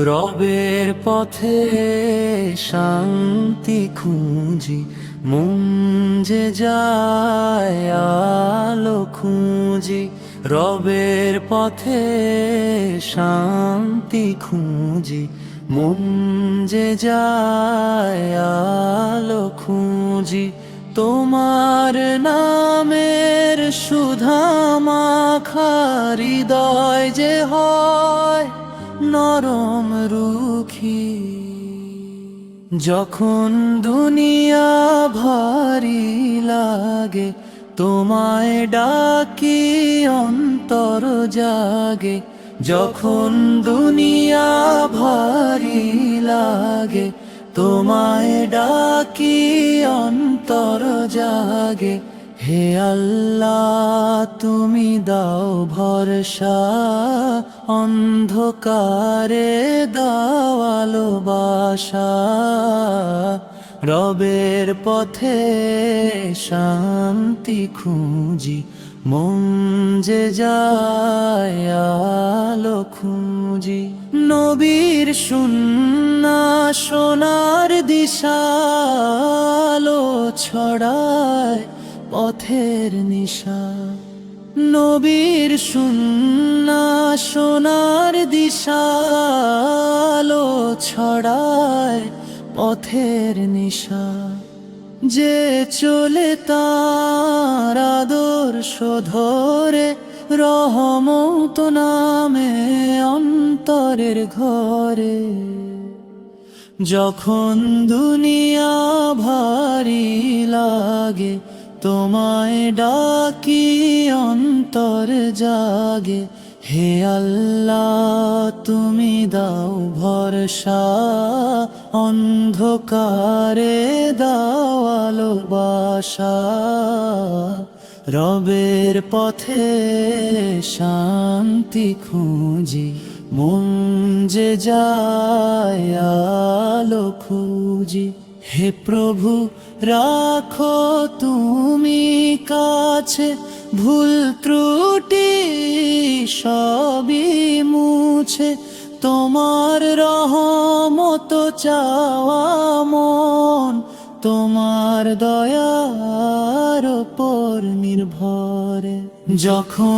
রবের পথে শান্তি খুঁজি, মন যে যায় আলো খুঁজি। রবের পথে শান্তি খুঁজি, মন যে যায় আলো খুঁজি। তোমার নামের সুধা মাখা হৃদয় যে হয় নরম রুখি। যখন দুনিয়া ভারী লাগে, তোমায় ডাকি অন্তর জাগে। যখন দুনিয়া ভারী লাগে, তোমায় ডাকি অন্তর জাগে। হে আল্লাহ তুমি দাও ভরসা, অন্ধকারে দাও ভালোবাসা। রবের পথে শান্তি খুঁজি, মন যে যায় আলো খুঁজি। নবীর সুন্নাহ সোনার দিশা, আলো ছড়ায় পথের নিশা। নবীর সুন্নাহ সোনার দিশা, আলো ছড়ায় পথের নিশা। যে চলে তার আদর্শ ধরে, রহমত নামে অন্তরের ঘরে। যখন দুনিয়া ভারী লাগে, তোমায় ডাকি অন্তর জাগে। হে আল্লাহ তুমি দাও ভরসা, অন্ধকারে দাও ভালোবাসা। রবের পথে শান্তি খুঁজি, মন যে যায় আলো খুঁজি। হে প্রভু রাখো তুমি কাছে, ভুল ত্রুটি সবই মুছে। তোমার রহমত চাওয়া মন, তোমার দয়ার উপর নির্ভরে। যখন